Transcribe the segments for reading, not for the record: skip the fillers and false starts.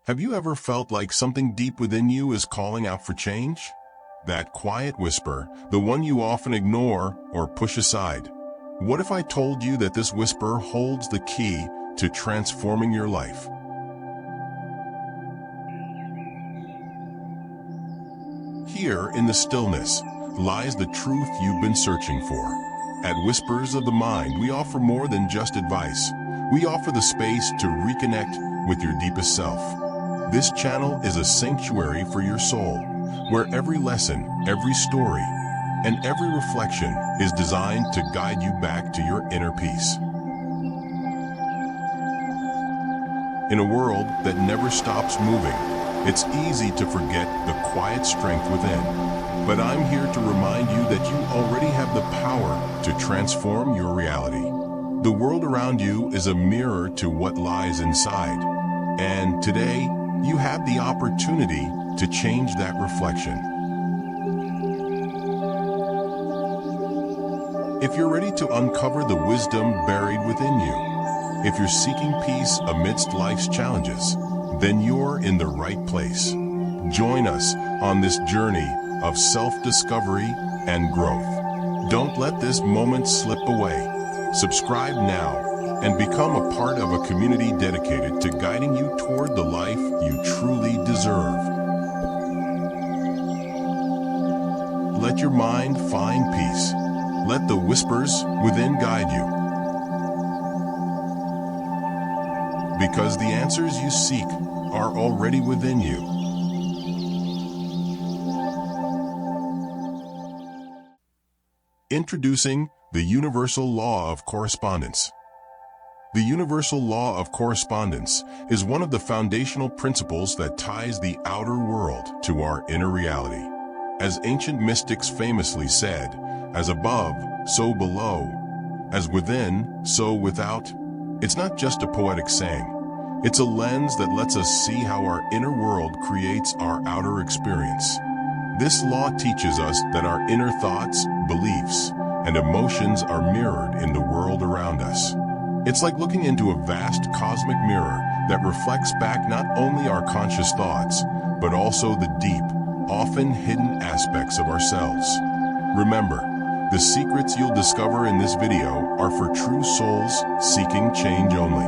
Have you ever felt like something deep within you is calling out for change? That quiet whisper, the one you often ignore or push aside. What if I told you that this whisper holds the key to transforming your life? Here in the stillness lies the truth you've been searching for. At Whispers of the Mind, we offer more than just advice. We offer the space to reconnect with your deepest self. This channel is a sanctuary for your soul, where every lesson, every story, and every reflection is designed to guide you back to your inner peace. In a world that never stops moving, it's easy to forget the quiet strength within. But I'm here to remind you that you already have the power to transform your reality. The world around you is a mirror to what lies inside. And today, you have the opportunity to change that reflection. If you're ready to uncover the wisdom buried within you, if you're seeking peace amidst life's challenges, then you're in the right place. Join us on this journey of self-discovery and growth. Don't let this moment slip away. Subscribe now and become a part of a community dedicated to guiding you toward the life you truly deserve. Let your mind find peace. Let the whispers within guide you. Because the answers you seek are already within you. Introducing the Universal Law of Correspondence. The Universal Law of Correspondence is one of the foundational principles that ties the outer world to our inner reality. As ancient mystics famously said, as above, so below, as within, so without. It's not just a poetic saying. It's a lens that lets us see how our inner world creates our outer experience. This law teaches us that our inner thoughts, beliefs, and emotions are mirrored in the world around us. It's like looking into a vast cosmic mirror that reflects back not only our conscious thoughts, but also the deep, often hidden aspects of ourselves. Remember, the secrets you'll discover in this video are for true souls seeking change only.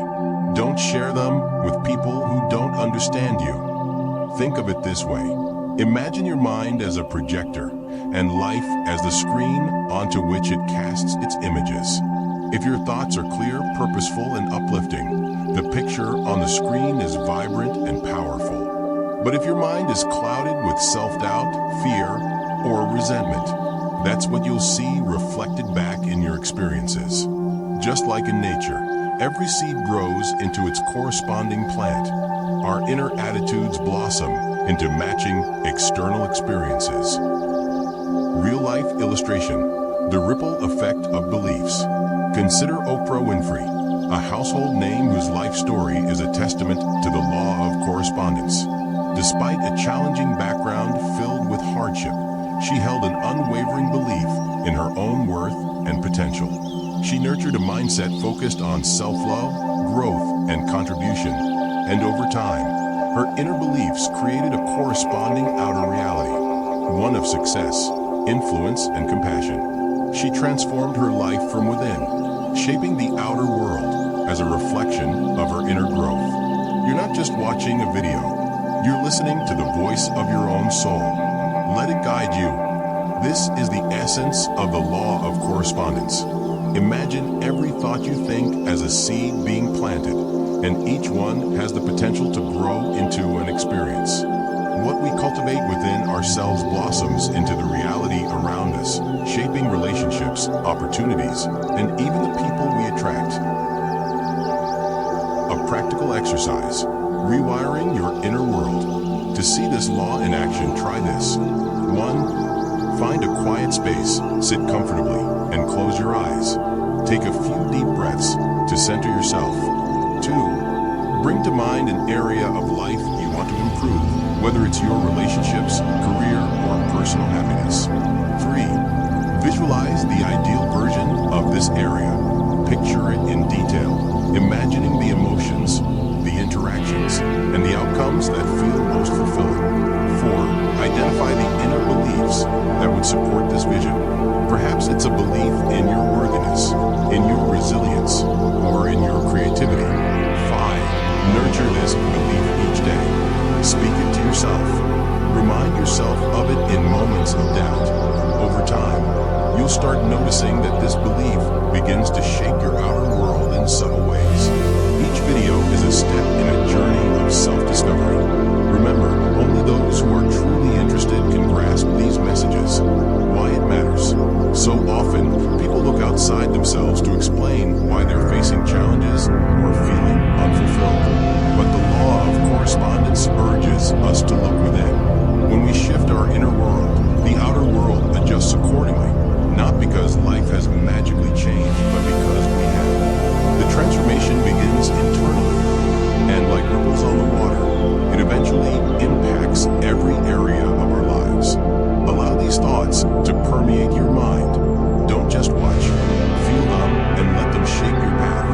Don't share them with people who don't understand you. Think of it this way. Imagine your mind as a projector and life as the screen onto which it casts its images. If your thoughts are clear, purposeful, and uplifting, the picture on the screen is vibrant and powerful. But if your mind is clouded with self-doubt, fear, or resentment, that's what you'll see reflected back in your experiences. Just like in nature, every seed grows into its corresponding plant. Our inner attitudes blossom into matching external experiences. Real-life illustration, the ripple effect of beliefs. Consider Oprah Winfrey, a household name whose life story is a testament to the law of correspondence. Despite a challenging background filled with hardship, she held an unwavering belief in her own worth and potential. She nurtured a mindset focused on self-love, growth, and contribution, and over time, her inner beliefs created a corresponding outer reality, one of success, influence, and compassion. She transformed her life from within, shaping the outer world as a reflection of her inner growth. You're not just watching a video, you're listening to the voice of your own soul. Let it guide you. This is the essence of the law of correspondence. Imagine every thought you think as a seed being planted, and each one has the potential to grow into an experience. What we cultivate within ourselves blossoms into the reality around us, shaping relationships, opportunities, and even the people we attract. A practical exercise, rewiring your inner world. To see this law in action, try this. 1. Find a quiet space, sit comfortably, and close your eyes. Take a few deep breaths to center yourself. 2. Bring to mind an area of life you want to improve, whether it's your relationships, career, or personal happiness. 3. Visualize the ideal version of this area. Picture it in detail, imagining the emotions, the interactions, and the outcomes that feel most fulfilling. 4. Identify the inner beliefs that would support this vision. Perhaps it's a belief in your worthiness, in your resilience, or in your creativity. 5. Nurture this belief each day. Speak it to yourself. Remind yourself of it in moments of doubt. Over time, you'll start noticing that this belief begins to shape your outer world in subtle ways. Each video is a step in a journey of self-discovery. Remember, only those who are truly interested can grasp these messages. Why it matters. So often, people look outside themselves to explain why they're facing challenges or feeling unfulfilled. But the law of correspondence urges us to look within. When we shift our inner world, the outer world adjusts accordingly, not because life has magically changed, but because we have. The transformation begins internally, and like ripples on the water, it eventually impacts every area of our lives. Allow these thoughts to permeate your mind. Don't just watch, feel them, and let them shape your path.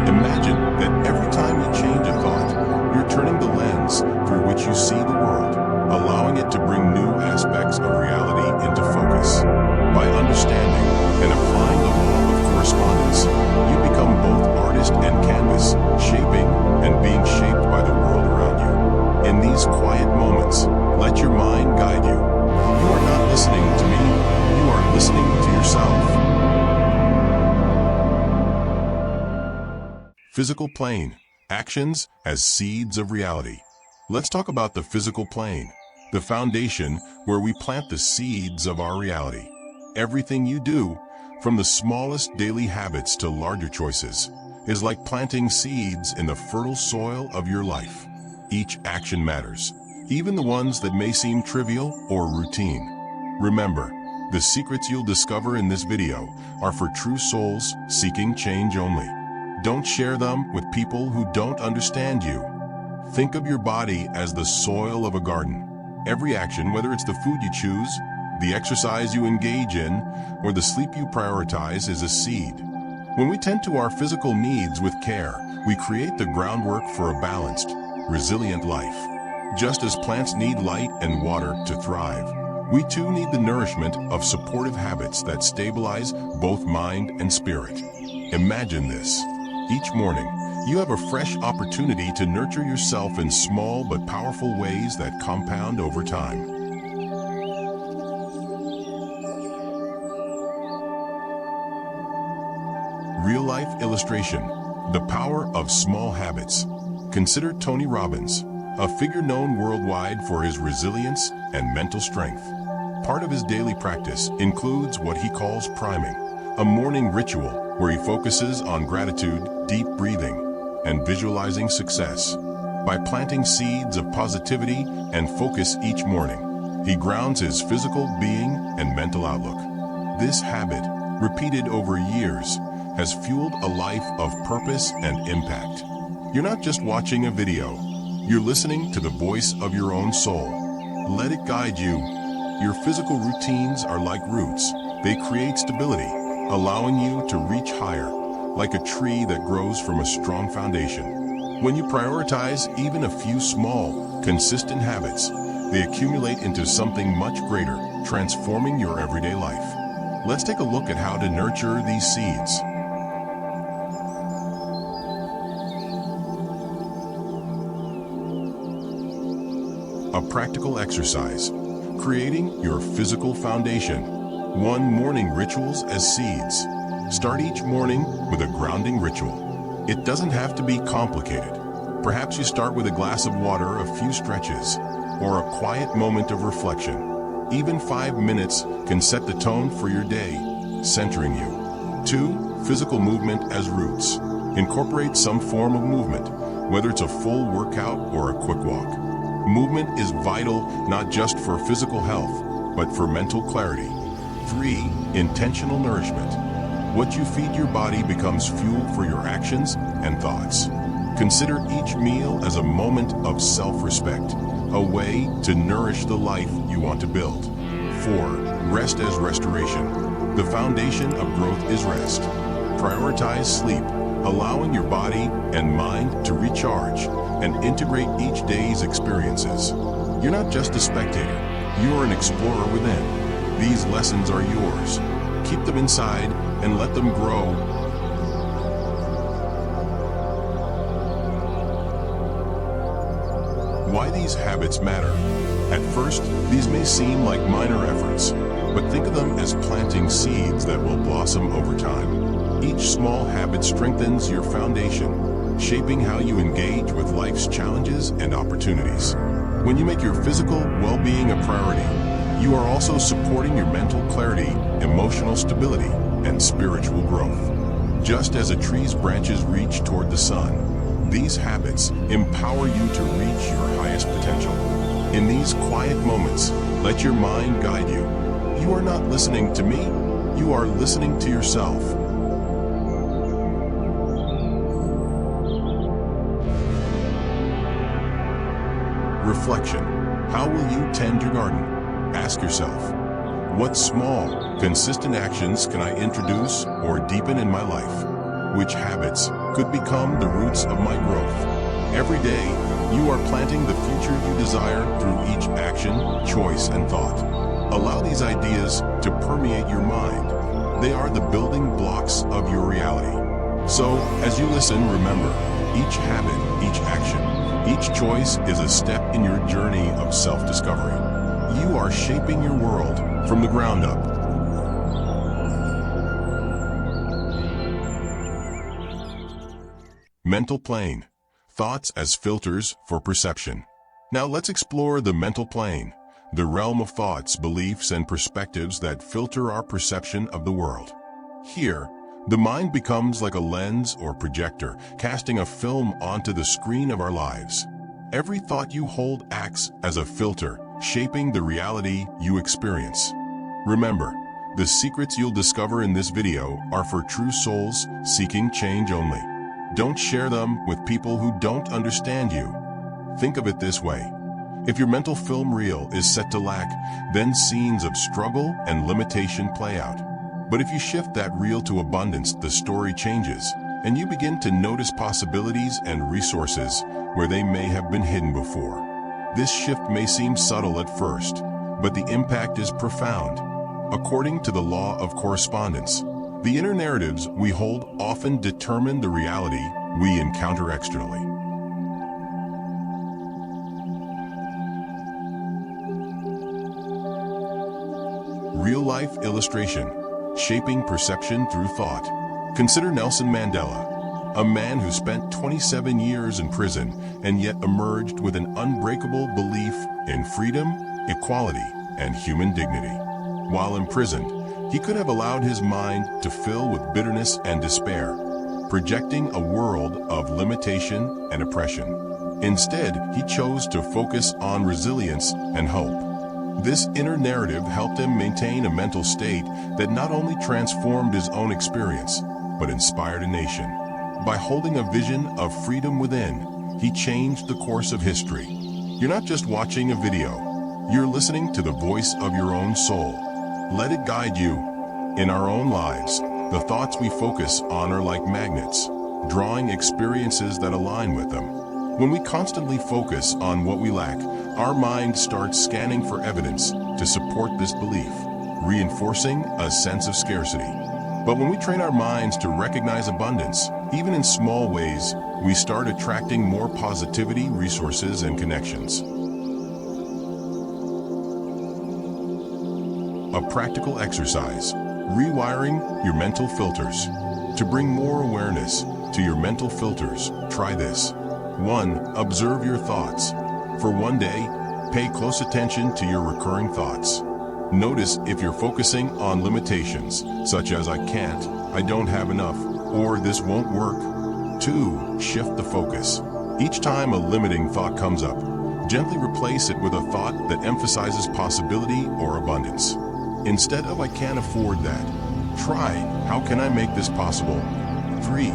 Imagine that every time you change a thought, you're turning the lens through which you see the world, allowing it to bring new aspects of reality into focus. By understanding and applying the law of correspondence, you become both artist and canvas, shaping and being shaped by the world around you. In these quiet moments, let your mind guide you. You are not listening to me, you are listening to yourself. Physical plane. Actions as seeds of reality. Let's talk about the physical plane, the foundation where we plant the seeds of our reality. Everything you do, from the smallest daily habits to larger choices, is like planting seeds in the fertile soil of your life. Each action matters, even the ones that may seem trivial or routine. Remember, the secrets you'll discover in this video are for true souls seeking change only. Don't share them with people who don't understand you. Think of your body as the soil of a garden. Every action, whether it's the food you choose, the exercise you engage in, or the sleep you prioritize, is a seed. When we tend to our physical needs with care, we create the groundwork for a balanced, resilient life. Just as plants need light and water to thrive, we too need the nourishment of supportive habits that stabilize both mind and spirit. Imagine this. Each morning, you have a fresh opportunity to nurture yourself in small but powerful ways that compound over time. Real-life illustration. The power of small habits. Consider Tony Robbins, a figure known worldwide for his resilience and mental strength. Part of his daily practice includes what he calls priming, a morning ritual where he focuses on gratitude, deep breathing, and visualizing success. By planting seeds of positivity and focus each morning, he grounds his physical being and mental outlook. This habit, repeated over years, has fueled a life of purpose and impact. You're not just watching a video, you're listening to the voice of your own soul. Let it guide you. Your physical routines are like roots. They create stability, allowing you to reach higher, like a tree that grows from a strong foundation. When you prioritize even a few small, consistent habits, they accumulate into something much greater, transforming your everyday life. Let's take a look at how to nurture these seeds. A practical exercise. Creating your physical foundation. 1. Morning rituals as seeds. Start each morning with a grounding ritual. It doesn't have to be complicated. Perhaps you start with a glass of water, a few stretches, or a quiet moment of reflection. Even 5 minutes can set the tone for your day, centering you. 2. Physical movement as roots. Incorporate some form of movement, whether it's a full workout or a quick walk. Movement is vital not just for physical health, but for mental clarity. 3. Intentional nourishment. What you feed your body becomes fuel for your actions and thoughts. Consider each meal as a moment of self-respect, a way to nourish the life you want to build. 4. Rest as restoration. The foundation of growth is rest. Prioritize sleep, allowing your body and mind to recharge and integrate each day's experiences. You're not just a spectator, you're an explorer within. These lessons are yours. Keep them inside and let them grow. Why these habits matter. At first, these may seem like minor efforts, but think of them as planting seeds that will blossom over time. Each small habit strengthens your foundation, shaping how you engage with life's challenges and opportunities. When you make your physical well-being a priority, you are also supporting your mental clarity, emotional stability, and spiritual growth. Just as a tree's branches reach toward the sun, these habits empower you to reach your highest potential. In these quiet moments, let your mind guide you. You are not listening to me, you are listening to yourself. Reflection. How will you tend your garden? Ask yourself, what small, consistent actions can I introduce or deepen in my life? Which habits could become the roots of my growth? Every day, you are planting the future you desire through each action, choice, and thought. Allow these ideas to permeate your mind. They are the building blocks of your reality. So, as you listen, remember, each habit, each action, each choice is a step in your journey of self-discovery. You are shaping your world from the ground up. Mental plane. Thoughts as filters for perception. Now let's explore the mental plane, the realm of thoughts, beliefs, and perspectives that filter our perception of the world. Here, the mind becomes like a lens or projector, casting a film onto the screen of our lives. Every thought you hold acts as a filter, shaping the reality you experience. Remember, the secrets you'll discover in this video are for true souls seeking change only. Don't share them with people who don't understand you. Think of it this way. If your mental film reel is set to lack, then scenes of struggle and limitation play out. But if you shift that reel to abundance, the story changes, and you begin to notice possibilities and resources where they may have been hidden before. This shift may seem subtle at first, but the impact is profound. According to the law of correspondence, the inner narratives we hold often determine the reality we encounter externally. Real-life illustration, shaping perception through thought. Consider Nelson Mandela, a man who spent 27 years in prison and yet emerged with an unbreakable belief in freedom, equality, and human dignity. While imprisoned, he could have allowed his mind to fill with bitterness and despair, projecting a world of limitation and oppression. Instead, he chose to focus on resilience and hope. This inner narrative helped him maintain a mental state that not only transformed his own experience, but inspired a nation. By holding a vision of freedom within, he changed the course of history. You're not just watching a video, you're listening to the voice of your own soul. Let it guide you. In our own lives, the thoughts we focus on are like magnets, drawing experiences that align with them. When we constantly focus on what we lack, our mind starts scanning for evidence to support this belief, reinforcing a sense of scarcity. But when we train our minds to recognize abundance, even in small ways, we start attracting more positivity, resources, and connections. A practical exercise, rewiring your mental filters. To bring more awareness to your mental filters, try this. 1. Observe your thoughts. For one day, pay close attention to your recurring thoughts. Notice if you're focusing on limitations, such as I can't, I don't have enough, or this won't work. 2. Shift the focus. Each time a limiting thought comes up, gently replace it with a thought that emphasizes possibility or abundance. Instead of I can't afford that, try how can I make this possible? 3.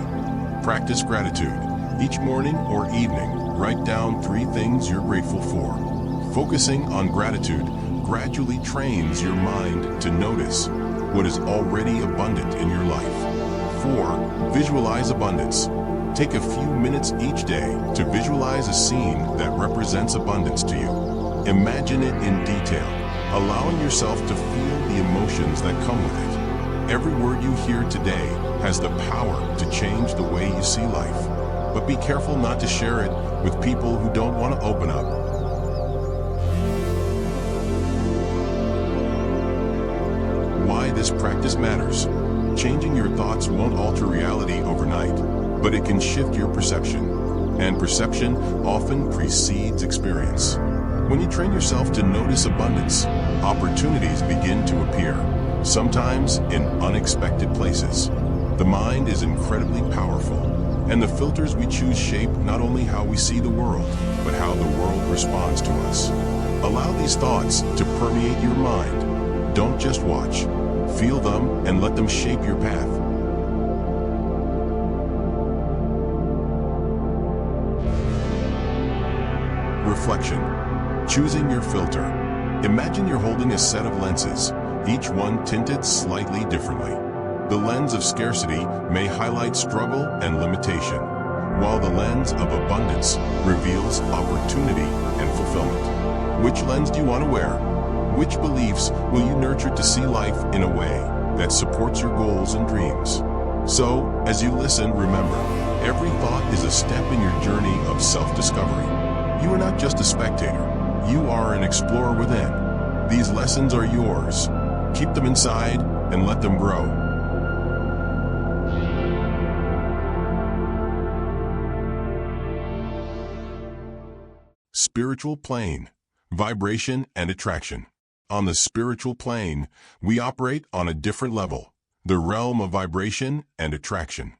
Practice gratitude. Each morning or evening, write down 3 things you're grateful for. Focusing on gratitude gradually trains your mind to notice what is already abundant in your life. 4. Visualize abundance. Take a few minutes each day to visualize a scene that represents abundance to you. Imagine it in detail, allowing yourself to feel the emotions that come with it. Every word you hear today has the power to change the way you see life. But be careful not to share it with people who don't want to open up. Why this practice matters. Changing your thoughts won't alter reality overnight, but it can shift your perception. And perception often precedes experience. When you train yourself to notice abundance, opportunities begin to appear, sometimes in unexpected places. The mind is incredibly powerful, and the filters we choose shape not only how we see the world, but how the world responds to us. Allow these thoughts to permeate your mind. Don't just watch. Feel them and let them shape your path. Reflection. Choosing your filter. Imagine you're holding a set of lenses, each one tinted slightly differently. The lens of scarcity may highlight struggle and limitation, while the lens of abundance reveals opportunity and fulfillment. Which lens do you want to wear? Which beliefs will you nurture to see life in a way that supports your goals and dreams? So, as you listen, remember, every thought is a step in your journey of self-discovery. You are not just a spectator. You are an explorer within. These lessons are yours. Keep them inside and let them grow. Spiritual plane, vibration and attraction. On the spiritual plane, we operate on a different level, the realm of vibration and attraction.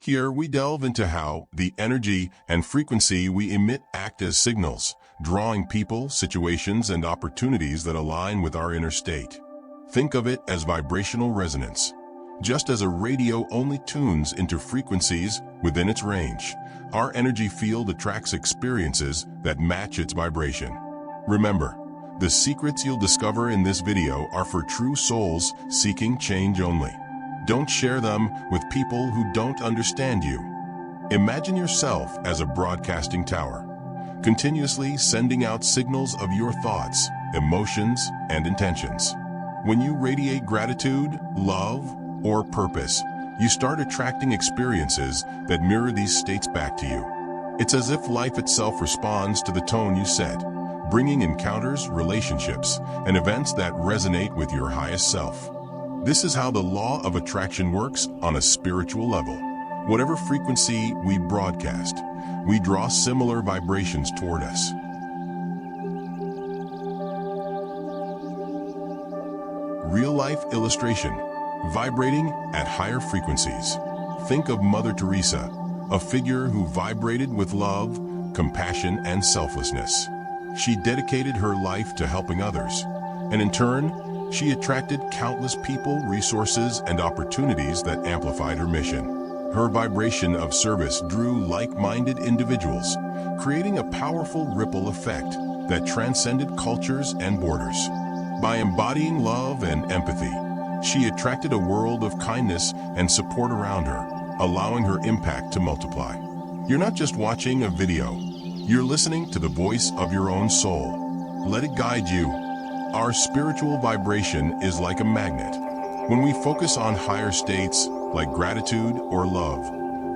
Here we delve into how the energy and frequency we emit act as signals, drawing people, situations, and opportunities that align with our inner state. Think of it as vibrational resonance. Just as a radio only tunes into frequencies within its range, our energy field attracts experiences that match its vibration. Remember, the secrets you'll discover in this video are for true souls seeking change only. Don't share them with people who don't understand you. Imagine yourself as a broadcasting tower, continuously sending out signals of your thoughts, emotions, and intentions. When you radiate gratitude, love, or purpose, you start attracting experiences that mirror these states back to you. It's as if life itself responds to the tone you set, bringing encounters, relationships, and events that resonate with your highest self. This is how the law of attraction works on a spiritual level. Whatever frequency we broadcast, we draw similar vibrations toward us. Real-life illustration. Vibrating at higher frequencies. Think of Mother Teresa, a figure who vibrated with love, compassion, and selflessness. She dedicated her life to helping others, and in turn, she attracted countless people, resources, and opportunities that amplified her mission. Her vibration of service drew like-minded individuals, creating a powerful ripple effect that transcended cultures and borders. By embodying love and empathy, she attracted a world of kindness and support around her, allowing her impact to multiply. You're not just watching a video, you're listening to the voice of your own soul. Let it guide you. Our spiritual vibration is like a magnet. When we focus on higher states, like gratitude or love,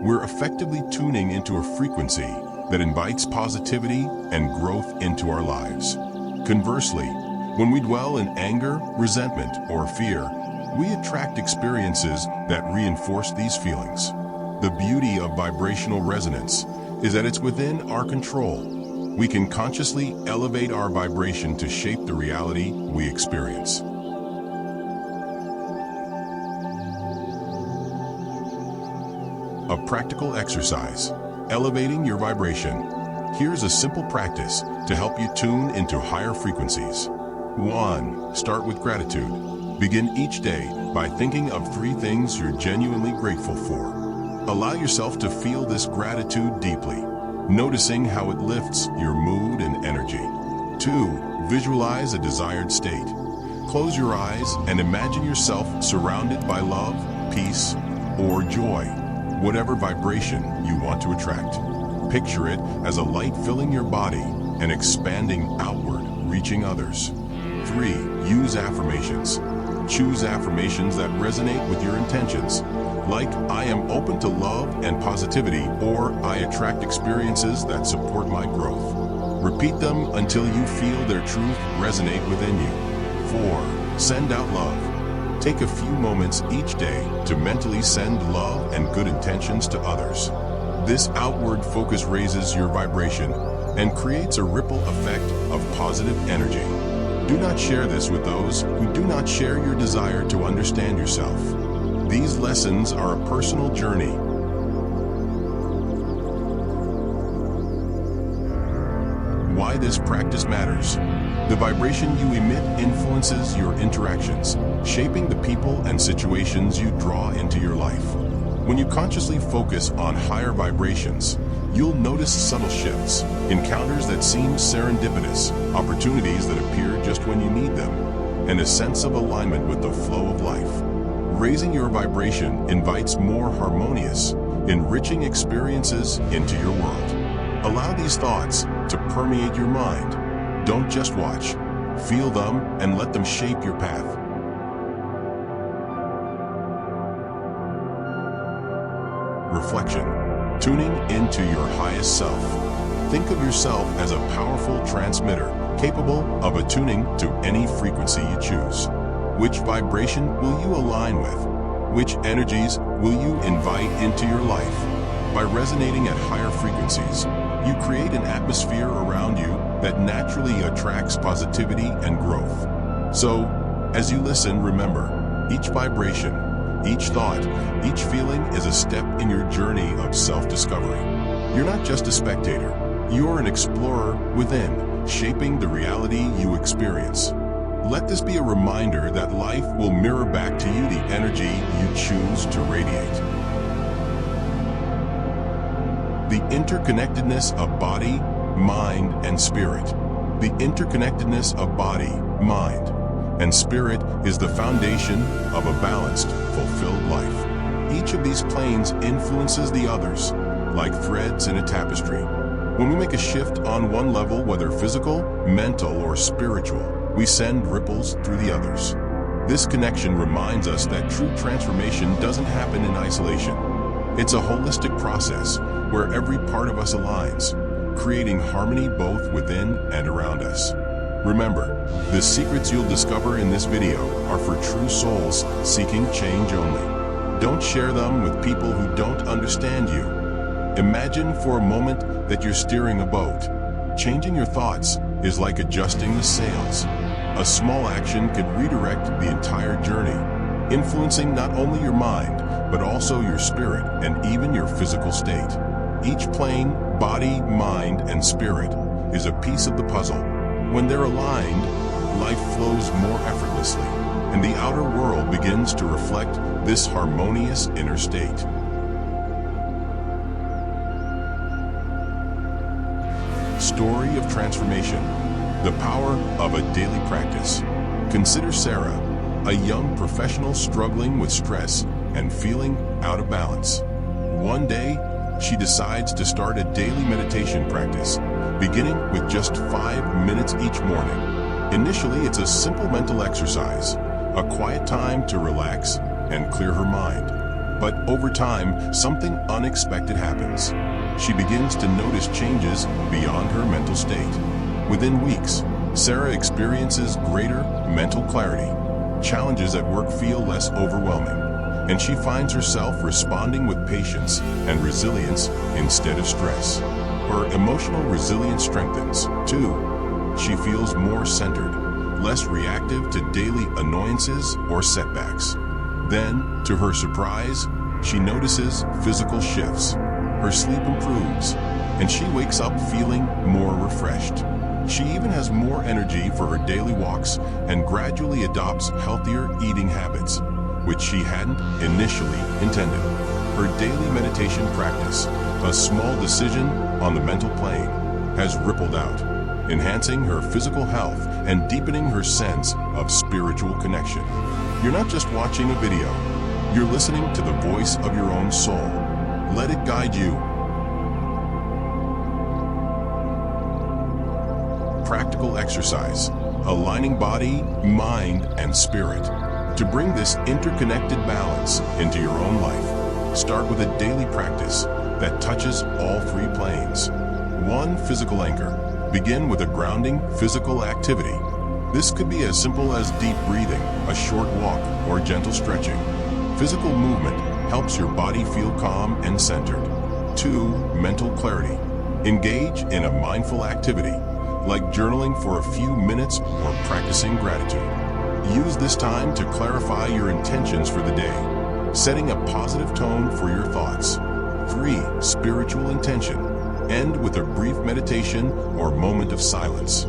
we're effectively tuning into a frequency that invites positivity and growth into our lives. Conversely, when we dwell in anger, resentment, or fear, we attract experiences that reinforce these feelings. The beauty of vibrational resonance is that it's within our control. We can consciously elevate our vibration to shape the reality we experience. A practical exercise, elevating your vibration. Here's a simple practice to help you tune into higher frequencies. 1. Start with gratitude. Begin each day by thinking of 3 things you're genuinely grateful for. Allow yourself to feel this gratitude deeply, noticing how it lifts your mood and energy. 2. Visualize a desired state. Close your eyes and imagine yourself surrounded by love, peace, or joy. whatever vibration you want to attract. Picture it as a light filling your body and expanding outward, reaching others. 3. Use affirmations. Choose affirmations that resonate with your intentions, like I am open to love and positivity, or I attract experiences that support my growth. Repeat them until you feel their truth resonate within you. 4. Send out love. Take a few moments each day to mentally send love and good intentions to others. This outward focus raises your vibration and creates a ripple effect of positive energy. Do not share this with those who do not share your desire to understand yourself. These lessons are a personal journey. Why this practice matters. The vibration you emit influences your interactions, shaping the people and situations you draw into your life. When you consciously focus on higher vibrations, you'll notice subtle shifts, encounters that seem serendipitous, opportunities that appear just when you need them, and a sense of alignment with the flow of life. Raising your vibration invites more harmonious, enriching experiences into your world. Allow these thoughts to permeate your mind. Don't just watch. Feel them and let them shape your path. Reflection. Tuning into your highest self. Think of yourself as a powerful transmitter, capable of attuning to any frequency you choose. Which vibration will you align with? Which energies will you invite into your life? By resonating at higher frequencies, you create an atmosphere around you that naturally attracts positivity and growth. So, as you listen, remember, each vibration, each thought, each feeling is a step in your journey of self-discovery. You're not just a spectator, you're an explorer within, shaping the reality you experience. Let this be a reminder that life will mirror back to you the energy you choose to radiate. The interconnectedness of body, mind, and spirit. The interconnectedness of body, mind, and spirit is the foundation of a balanced, fulfilled life. Each of these planes influences the others, like threads in a tapestry. When we make a shift on one level, whether physical, mental, or spiritual, we send ripples through the others. This connection reminds us that true transformation doesn't happen in isolation. It's a holistic process where every part of us aligns, creating harmony both within and around us. Remember, the secrets you'll discover in this video are for true souls seeking change only. Don't share them with people who don't understand you. Imagine for a moment that you're steering a boat. Changing your thoughts is like adjusting the sails. A small action could redirect the entire journey, influencing not only your mind, but also your spirit and even your physical state. Each plane, body, mind, and spirit is a piece of the puzzle. When they're aligned, life flows more effortlessly, and the outer world begins to reflect this harmonious inner state. Story of transformation. The power of a daily practice. Consider Sarah, a young professional struggling with stress and feeling out of balance. One day, she decides to start a daily meditation practice, beginning with just 5 minutes each morning. Initially, it's a simple mental exercise, a quiet time to relax and clear her mind. But over time, something unexpected happens. She begins to notice changes beyond her mental state. Within weeks, Sarah experiences greater mental clarity. Challenges at work feel less overwhelming, and she finds herself responding with patience and resilience instead of stress. Her emotional resilience strengthens, too. She feels more centered, less reactive to daily annoyances or setbacks. Then, to her surprise, she notices physical shifts. Her sleep improves, and she wakes up feeling more refreshed. She even has more energy for her daily walks and gradually adopts healthier eating habits, which she hadn't initially intended. Her daily meditation practice, a small decision on the mental plane, has rippled out, enhancing her physical health and deepening her sense of spiritual connection. You're not just watching a video, you're listening to the voice of your own soul. Let it guide you. Practical exercise, aligning body, mind, and spirit. To bring this interconnected balance into your own life, start with a daily practice that touches all three planes. 1. Physical anchor. Begin with a grounding physical activity. This could be as simple as deep breathing, a short walk, or gentle stretching. Physical movement helps your body feel calm and centered. 2. Mental clarity. Engage in a mindful activity, like journaling for a few minutes or practicing gratitude. Use this time to clarify your intentions for the day, setting a positive tone for your thoughts. 3. Spiritual intention. End with a brief meditation or moment of silence.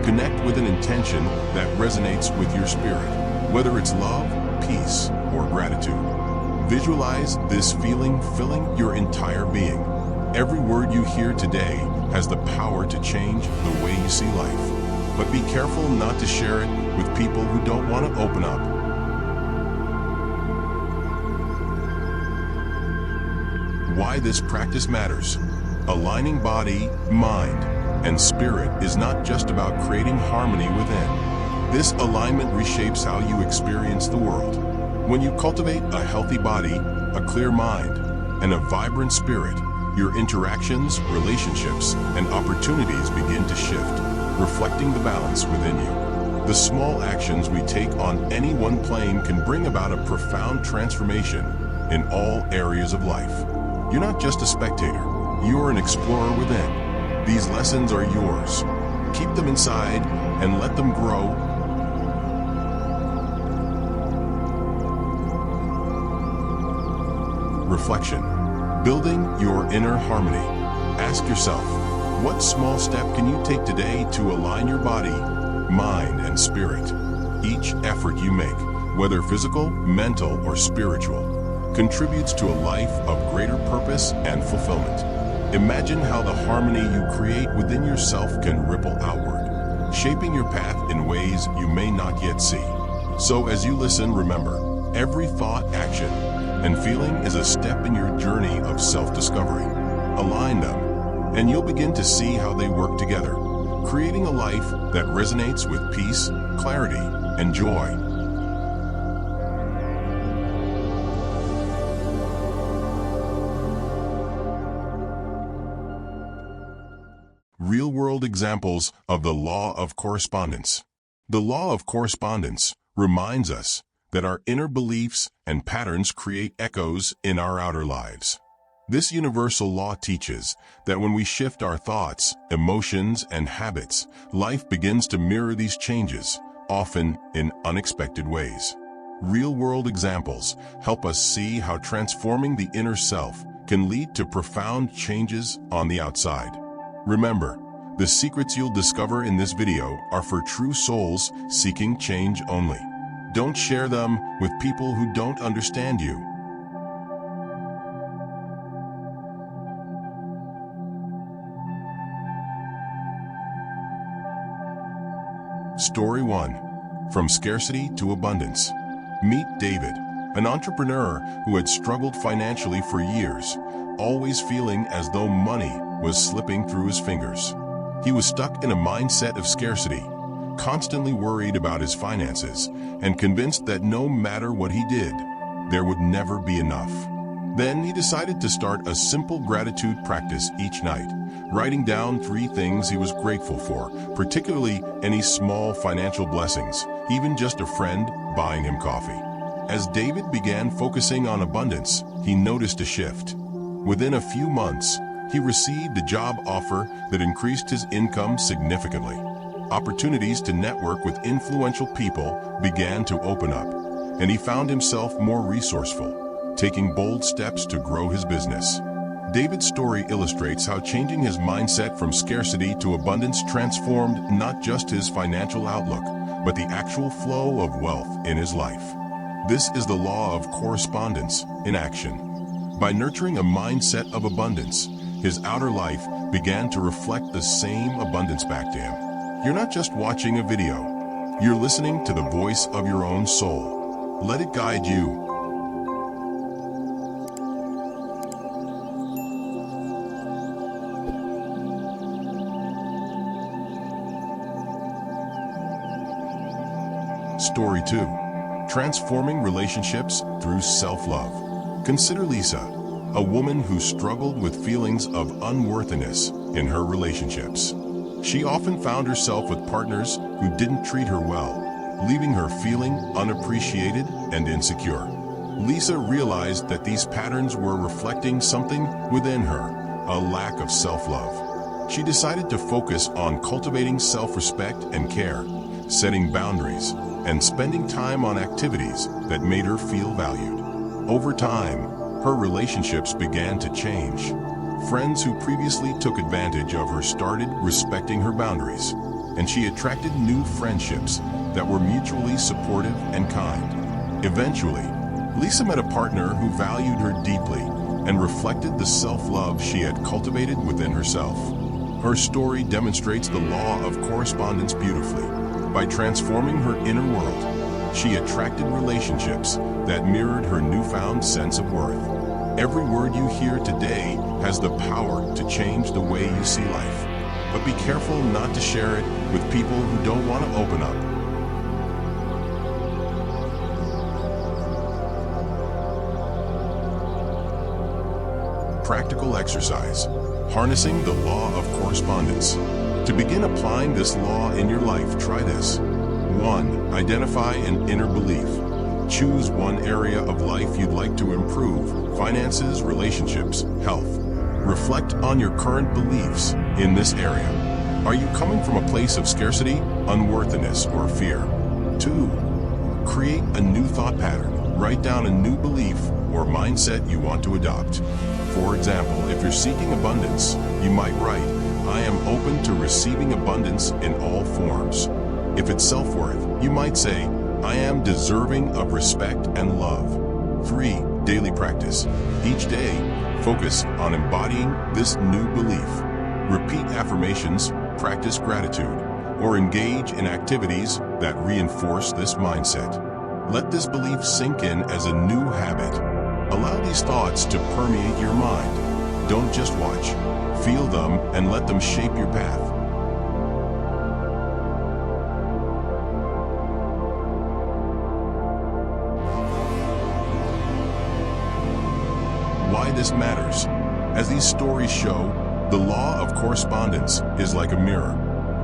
Connect with an intention that resonates with your spirit, whether it's love, peace, or gratitude. Visualize this feeling filling your entire being. Every word you hear today has the power to change the way you see life. But be careful not to share it with people who don't want to open up. Why this practice matters. Aligning body, mind, and spirit is not just about creating harmony within. This alignment reshapes how you experience the world. When you cultivate a healthy body, a clear mind, and a vibrant spirit, your interactions, relationships, and opportunities begin to shift, reflecting the balance within you. The small actions we take on any one plane can bring about a profound transformation in all areas of life. You're not just a spectator, you're an explorer within. These lessons are yours. Keep them inside and let them grow. Reflection. Building your inner harmony. Ask yourself, what small step can you take today to align your body, mind, and spirit? Each effort you make, whether physical, mental, or spiritual, contributes to a life of greater purpose and fulfillment. Imagine how the harmony you create within yourself can ripple outward, shaping your path in ways you may not yet see. So as you listen, remember, every thought, action, and feeling is a step in your journey of self-discovery. Align them, and you'll begin to see how they work together, creating a life that resonates with peace, clarity, and joy. Real-world examples of the law of correspondence. The law of correspondence reminds us that our inner beliefs and patterns create echoes in our outer lives. This universal law teaches that when we shift our thoughts, emotions, and habits, life begins to mirror these changes, often in unexpected ways. Real-world examples help us see how transforming the inner self can lead to profound changes on the outside. Remember, the secrets you'll discover in this video are for true souls seeking change only. Don't share them with people who don't understand you. Story 1. From Scarcity to Abundance. Meet David, an entrepreneur who had struggled financially for years, always feeling as though money was slipping through his fingers. He was stuck in a mindset of scarcity, constantly worried about his finances, and convinced that no matter what he did, there would never be enough. Then he decided to start a simple gratitude practice each night, writing down 3 things he was grateful for, particularly any small financial blessings, even just a friend buying him coffee. As David began focusing on abundance, he noticed a shift. Within a few months, he received a job offer that increased his income significantly. Opportunities to network with influential people began to open up, and he found himself more resourceful, taking bold steps to grow his business. David's story illustrates how changing his mindset from scarcity to abundance transformed not just his financial outlook, but the actual flow of wealth in his life. This is the law of correspondence in action. By nurturing a mindset of abundance, his outer life began to reflect the same abundance back to him. You're not just watching a video. You're listening to the voice of your own soul. Let it guide you. Story 2. Transforming relationships through self-love. Consider Lisa, a woman who struggled with feelings of unworthiness in her relationships. She often found herself with partners who didn't treat her well, leaving her feeling unappreciated and insecure. Lisa realized that these patterns were reflecting something within her, a lack of self-love. She decided to focus on cultivating self-respect and care, setting boundaries, and spending time on activities that made her feel valued. Over time, her relationships began to change. Friends who previously took advantage of her started respecting her boundaries, and she attracted new friendships that were mutually supportive and kind. Eventually, Lisa met a partner who valued her deeply and reflected the self-love she had cultivated within herself. Her story demonstrates the law of correspondence beautifully. By transforming her inner world, she attracted relationships that mirrored her newfound sense of worth. Every word you hear today has the power to change the way you see life. But be careful not to share it with people who don't want to open up. Practical exercise. Harnessing the law of correspondence. To begin applying this law in your life, try this. 1. Identify an inner belief. Choose one area of life you'd like to improve: finances, relationships, health. Reflect on your current beliefs in this area. Are you coming from a place of scarcity, unworthiness, or fear? 2. Create a new thought pattern. Write down a new belief or mindset you want to adopt. For example, if you're seeking abundance, you might write, "I am open to receiving abundance in all forms." If it's self-worth, you might say, "I am deserving of respect and love." 3. Daily practice. Each day, focus on embodying this new belief. Repeat affirmations, practice gratitude, or engage in activities that reinforce this mindset. Let this belief sink in as a new habit. Allow these thoughts to permeate your mind. Don't just watch. Feel them and let them shape your path. Why this matters. As these stories show, the law of correspondence is like a mirror.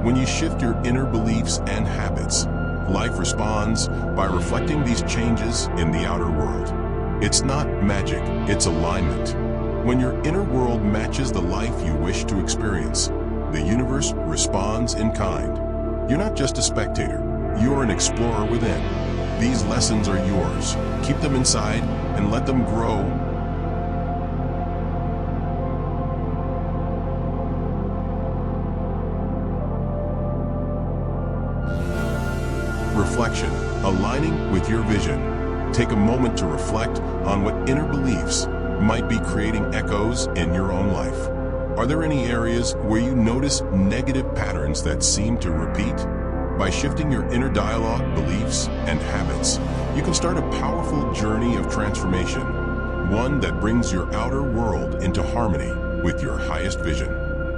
When you shift your inner beliefs and habits, life responds by reflecting these changes in the outer world. It's not magic, it's alignment. When your inner world matches the life you wish to experience, the universe responds in kind. You're not just a spectator, you're an explorer within. These lessons are yours. Keep them inside and let them grow. Reflection. Aligning with your vision. Take a moment to reflect on what inner beliefs might be creating echoes in your own life. Are there any areas where you notice negative patterns that seem to repeat? By shifting your inner dialogue, beliefs, and habits, you can start a powerful journey of transformation, one that brings your outer world into harmony with your highest vision.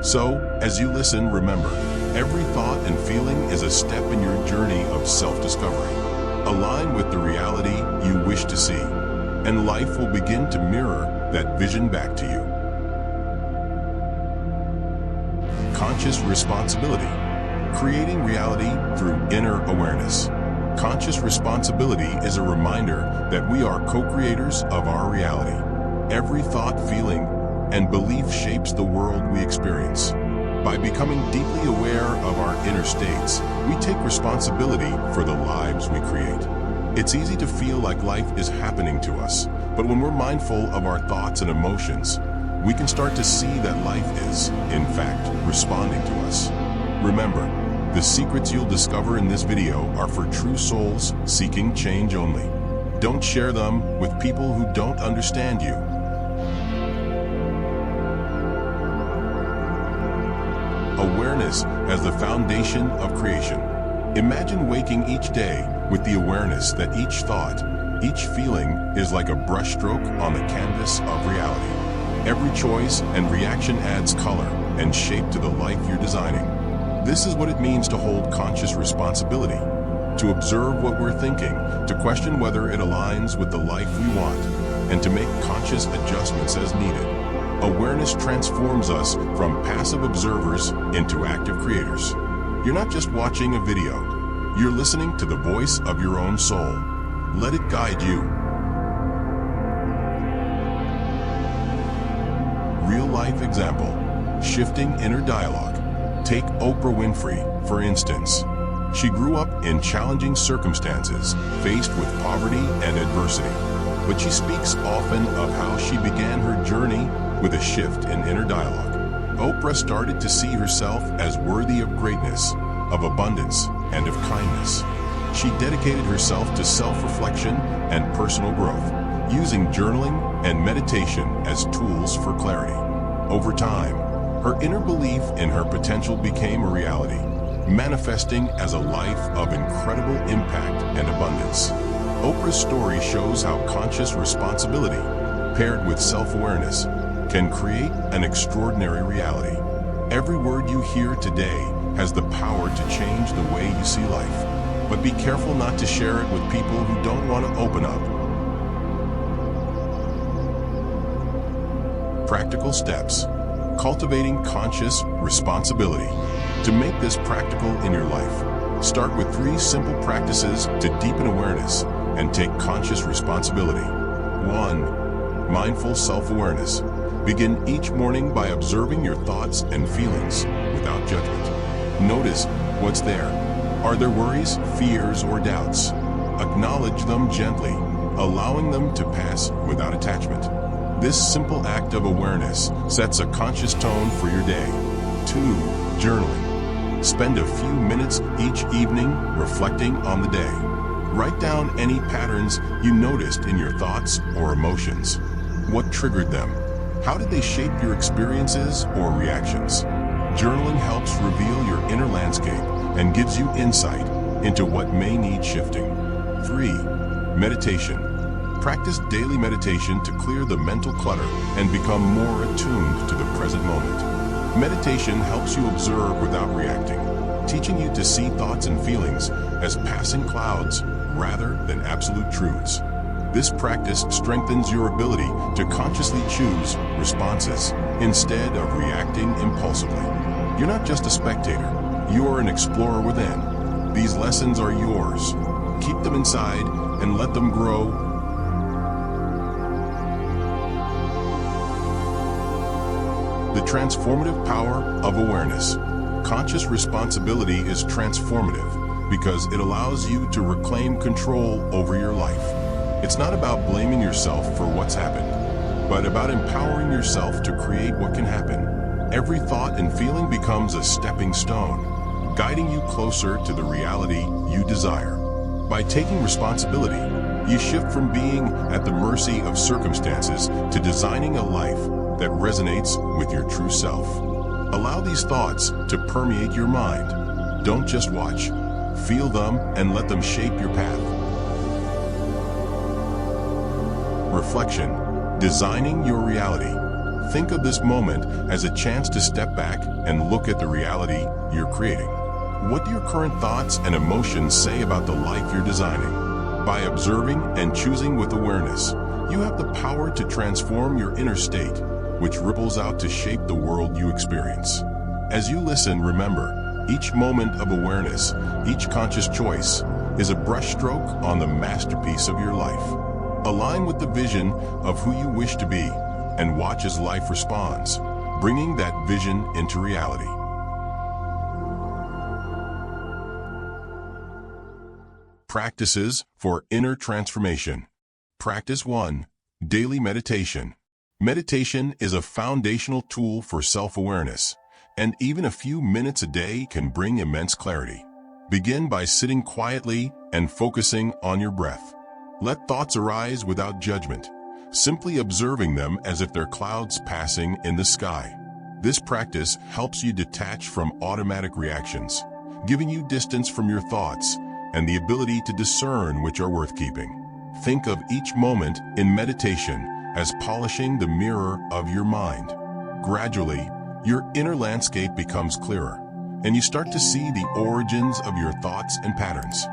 So, as you listen, remember, every thought and feeling is a step in your journey of self-discovery. Align with the reality you wish to see, and life will begin to mirror that vision back to you. Conscious responsibility. Creating reality through inner awareness. Conscious responsibility is a reminder that we are co-creators of our reality. Every thought, feeling, and belief shapes the world we experience. By becoming deeply aware of our inner states, we take responsibility for the lives we create. It's easy to feel like life is happening to us, but when we're mindful of our thoughts and emotions, we can start to see that life is, in fact, responding to us. Remember, the secrets you'll discover in this video are for true souls seeking change only. Don't share them with people who don't understand you. Awareness as the foundation of creation. Imagine waking each day with the awareness that each thought, each feeling is like a brushstroke on the canvas of reality. Every choice and reaction adds color and shape to the life you're designing. This is what it means to hold conscious responsibility. to observe what we're thinking, to question whether it aligns with the life we want, and to make conscious adjustments as needed. Awareness transforms us from passive observers into active creators. You're not just watching a video, you're listening to the voice of your own soul. Let it guide you. Real-life example, shifting inner dialogue. Take Oprah Winfrey, for instance. She grew up in challenging circumstances, faced with poverty and adversity. But she speaks often of how she began her journey with a shift in inner dialogue. Oprah started to see herself as worthy of greatness, of abundance, and of kindness. She dedicated herself to self-reflection and personal growth, using journaling and meditation as tools for clarity. Over time, her inner belief in her potential became a reality, manifesting as a life of incredible impact and abundance. Oprah's story shows how conscious responsibility, paired with self-awareness, can create an extraordinary reality. Every word you hear today has the power to change the way you see life. But be careful not to share it with people who don't want to open up. Practical steps. Cultivating conscious responsibility. To make this practical in your life, start with 3 simple practices to deepen awareness and take conscious responsibility. 1. Mindful self-awareness. Begin each morning by observing your thoughts and feelings without judgment. Notice what's there. Are there worries, fears, or doubts? Acknowledge them gently, allowing them to pass without attachment. This simple act of awareness sets a conscious tone for your day. 2. Journaling. Spend a few minutes each evening reflecting on the day. Write down any patterns you noticed in your thoughts or emotions. What triggered them? How did they shape your experiences or reactions? Journaling helps reveal your inner landscape and gives you insight into what may need shifting. 3. Meditation. Practice daily meditation to clear the mental clutter and become more attuned to the present moment. Meditation helps you observe without reacting, teaching you to see thoughts and feelings as passing clouds rather than absolute truths. This practice strengthens your ability to consciously choose responses instead of reacting impulsively. You're not just a spectator, you're an explorer within. These lessons are yours. Keep them inside and let them grow. The transformative power of awareness. Conscious responsibility is transformative because it allows you to reclaim control over your life. It's not about blaming yourself for what's happened, but about empowering yourself to create what can happen. Every thought and feeling becomes a stepping stone, guiding you closer to the reality you desire. By taking responsibility, you shift from being at the mercy of circumstances to designing a life that resonates with your true self. Allow these thoughts to permeate your mind. Don't just watch. Feel them and let them shape your path. Reflection. Designing your reality. Think of this moment as a chance to step back and look at the reality you're creating. What do your current thoughts and emotions say about the life you're designing? By observing and choosing with awareness, you have the power to transform your inner state, which ripples out to shape the world you experience. As you listen, remember, each moment of awareness, each conscious choice, is a brushstroke on the masterpiece of your life. Align with the vision of who you wish to be and watch as life responds, bringing that vision into reality. Practices for inner transformation. Practice 1. Daily meditation. Meditation is a foundational tool for self-awareness, and even a few minutes a day can bring immense clarity. Begin by sitting quietly and focusing on your breath. Let thoughts arise without judgment, simply observing them as if they're clouds passing in the sky. This practice helps you detach from automatic reactions, giving you distance from your thoughts and the ability to discern which are worth keeping. Think of each moment in meditation as polishing the mirror of your mind. Gradually, your inner landscape becomes clearer, and you start to see the origins of your thoughts and patterns.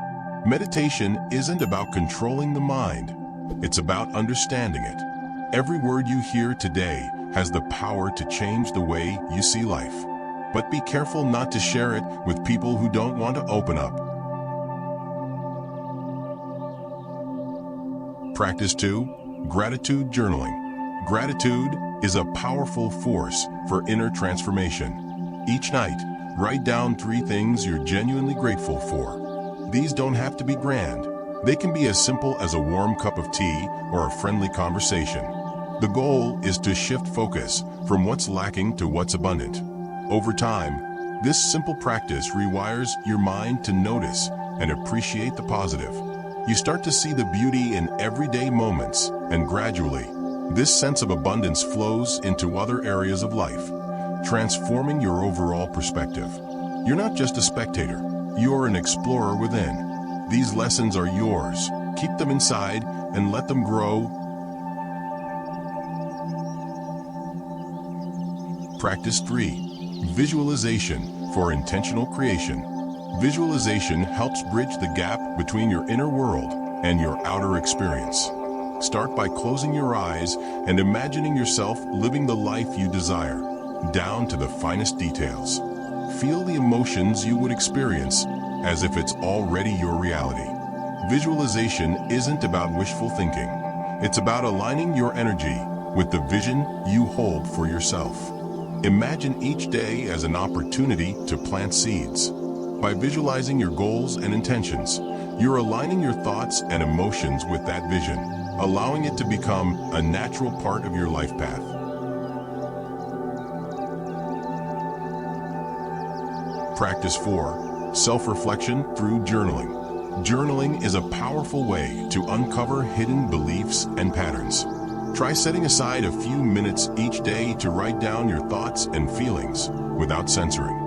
Meditation isn't about controlling the mind. It's about understanding it. Every word you hear today has the power to change the way you see life. But be careful not to share it with people who don't want to open up. Practice 2. Gratitude journaling. Gratitude is a powerful force for inner transformation. Each night, write down 3 things you're genuinely grateful for. These don't have to be grand. They can be as simple as a warm cup of tea or a friendly conversation. The goal is to shift focus from what's lacking to what's abundant. Over time, this simple practice rewires your mind to notice and appreciate the positive. You start to see the beauty in everyday moments, and gradually, this sense of abundance flows into other areas of life, transforming your overall perspective. You're not just a spectator, you're an explorer within. These lessons are yours. Keep them inside and let them grow. Practice 3. Visualization for intentional creation. Visualization helps bridge the gap between your inner world and your outer experience. Start by closing your eyes and imagining yourself living the life you desire, down to the finest details. Feel the emotions you would experience as if it's already your reality. Visualization isn't about wishful thinking. It's about aligning your energy with the vision you hold for yourself. Imagine each day as an opportunity to plant seeds. By visualizing your goals and intentions, you're aligning your thoughts and emotions with that vision, allowing it to become a natural part of your life path. Practice 4. Self-reflection through journaling. Journaling is a powerful way to uncover hidden beliefs and patterns. Try setting aside a few minutes each day to write down your thoughts and feelings without censoring.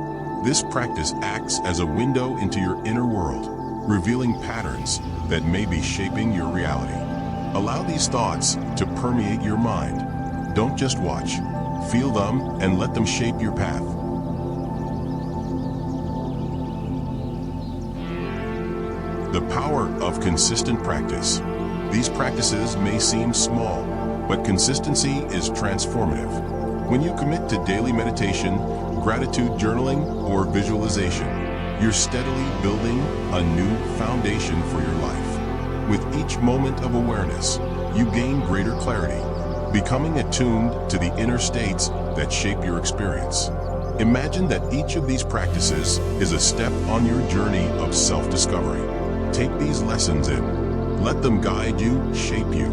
This practice acts as a window into your inner world, revealing patterns that may be shaping your reality. Allow these thoughts to permeate your mind. Don't just watch. Feel them and let them shape your path. The power of consistent practice. These practices may seem small, but consistency is transformative. When you commit to daily meditation, gratitude journaling, or visualization, you're steadily building a new foundation for your life. With each moment of awareness, you gain greater clarity, becoming attuned to the inner states that shape your experience. Imagine that each of these practices is a step on your journey of self-discovery. Take these lessons in, let them guide you, shape you,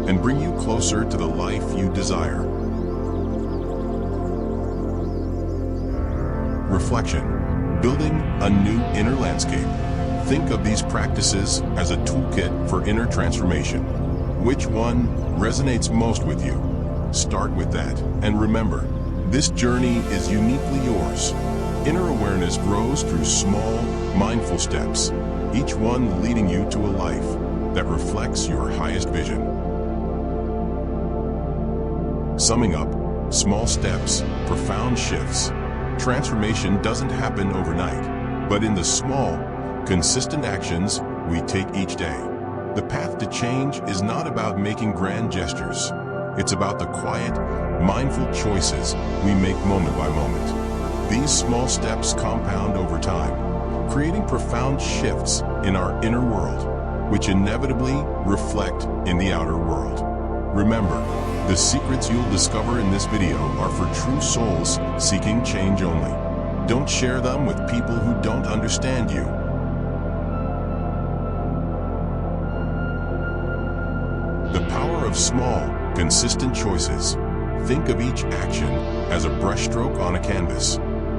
and bring you closer to the life you desire. Reflection. Building a new inner landscape. Think of these practices as a toolkit for inner transformation. Which one resonates most with you? Start with that, and remember, this journey is uniquely yours. Inner awareness grows through small, mindful steps, each one leading you to a life that reflects your highest vision. Summing up, small steps, profound shifts. Transformation doesn't happen overnight, but in the small, consistent actions we take each day. The path to change is not about making grand gestures. It's about the quiet, mindful choices we make moment by moment. These small steps compound over time, creating profound shifts in our inner world, which inevitably reflect in the outer world. Remember, the secrets you'll discover in this video are for true souls seeking change only. Don't share them with people who don't understand you. The power of small, consistent choices. Think of each action as a brushstroke on a canvas.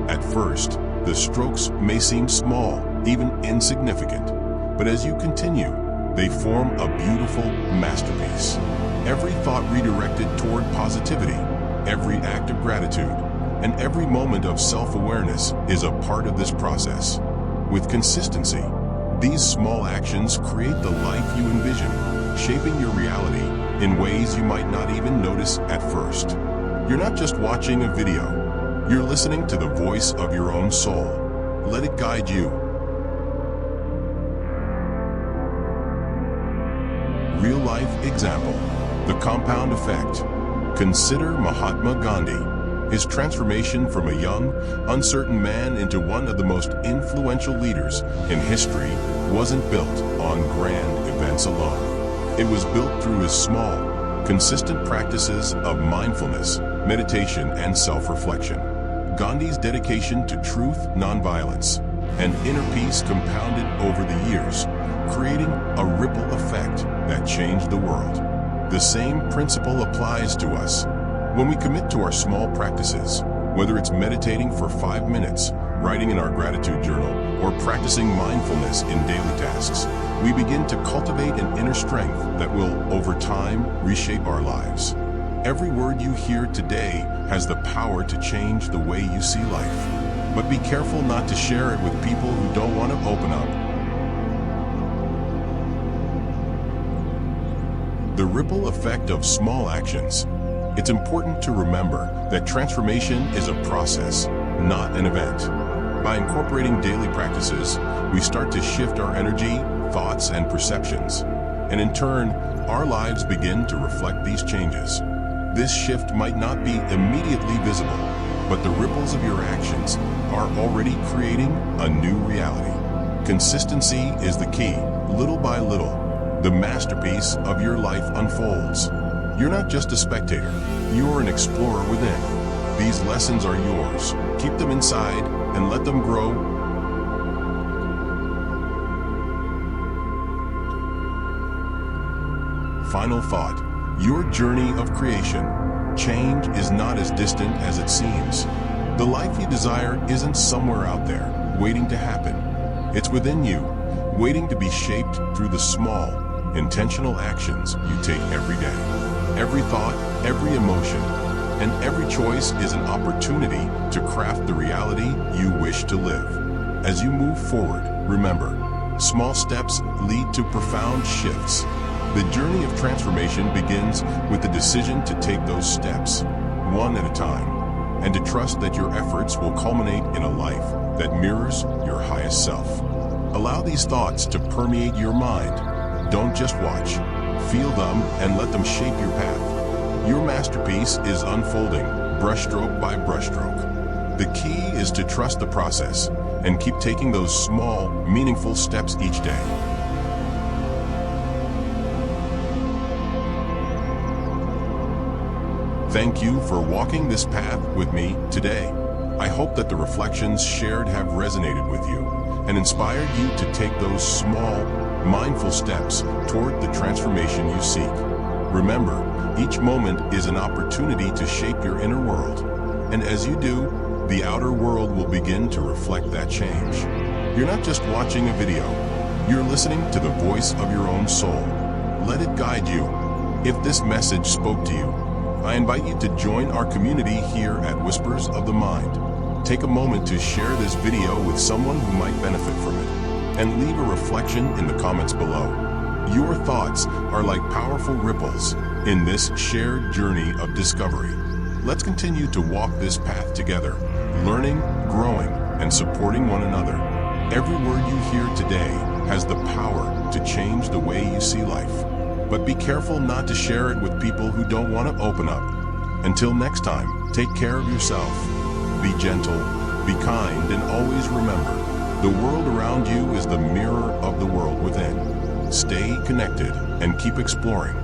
At first, the strokes may seem small, even insignificant, but as you continue, they form a beautiful masterpiece. Every thought redirected toward positivity, every act of gratitude, and every moment of self-awareness is a part of this process. With consistency, these small actions create the life you envision, shaping your reality in ways you might not even notice at first. You're not just watching a video, you're listening to the voice of your own soul. Let it guide you. Real-life example, the compound effect. Consider Mahatma Gandhi. His transformation from a young, uncertain man into one of the most influential leaders in history wasn't built on grand events alone. It was built through his small, consistent practices of mindfulness, meditation, and self-reflection. Gandhi's dedication to truth, nonviolence, and inner peace compounded over the years, creating a ripple effect that changed the world. The same principle applies to us. When we commit to our small practices, whether it's meditating for 5 minutes, writing in our gratitude journal, or practicing mindfulness in daily tasks, we begin to cultivate an inner strength that will, over time, reshape our lives. Every word you hear today has the power to change the way you see life. But be careful not to share it with people who don't want to open up. The ripple effect of small actions. It's important to remember that transformation is a process, not an event. By incorporating daily practices, we start to shift our energy, thoughts, and perceptions. And in turn, our lives begin to reflect these changes. This shift might not be immediately visible, but the ripples of your actions are already creating a new reality. Consistency is the key. Little by little, the masterpiece of your life unfolds. You're not just a spectator, you're an explorer within. These lessons are yours. Keep them inside and let them grow. Final thought. Your journey of creation. Change is not as distant as it seems. The life you desire isn't somewhere out there, waiting to happen. It's within you, waiting to be shaped through the small, intentional actions you take every day. Every thought, every emotion, and every choice is an opportunity to craft the reality you wish to live. As you move forward, remember, small steps lead to profound shifts. The journey of transformation begins with the decision to take those steps, one at a time, and to trust that your efforts will culminate in a life that mirrors your highest self. Allow these thoughts to permeate your mind. Don't just watch. Feel them and let them shape your path. Your masterpiece is unfolding, brushstroke by brushstroke. The key is to trust the process and keep taking those small, meaningful steps each day. Thank you for walking this path with me today. I hope that the reflections shared have resonated with you and inspired you to take those small, mindful steps toward the transformation you seek. Remember, each moment is an opportunity to shape your inner world. And as you do, the outer world will begin to reflect that change. You're not just watching a video, you're listening to the voice of your own soul. Let it guide you. If this message spoke to you, I invite you to join our community here at Whispers of the Mind. Take a moment to share this video with someone who might benefit from it, and leave a reflection in the comments below. Your thoughts are like powerful ripples in this shared journey of discovery. Let's continue to walk this path together, learning, growing, and supporting one another. Every word you hear today has the power to change the way you see life. But be careful not to share it with people who don't want to open up. Until next time, take care of yourself. Be gentle, be kind, and always remember, the world around you is the mirror of the world within. Stay connected and keep exploring.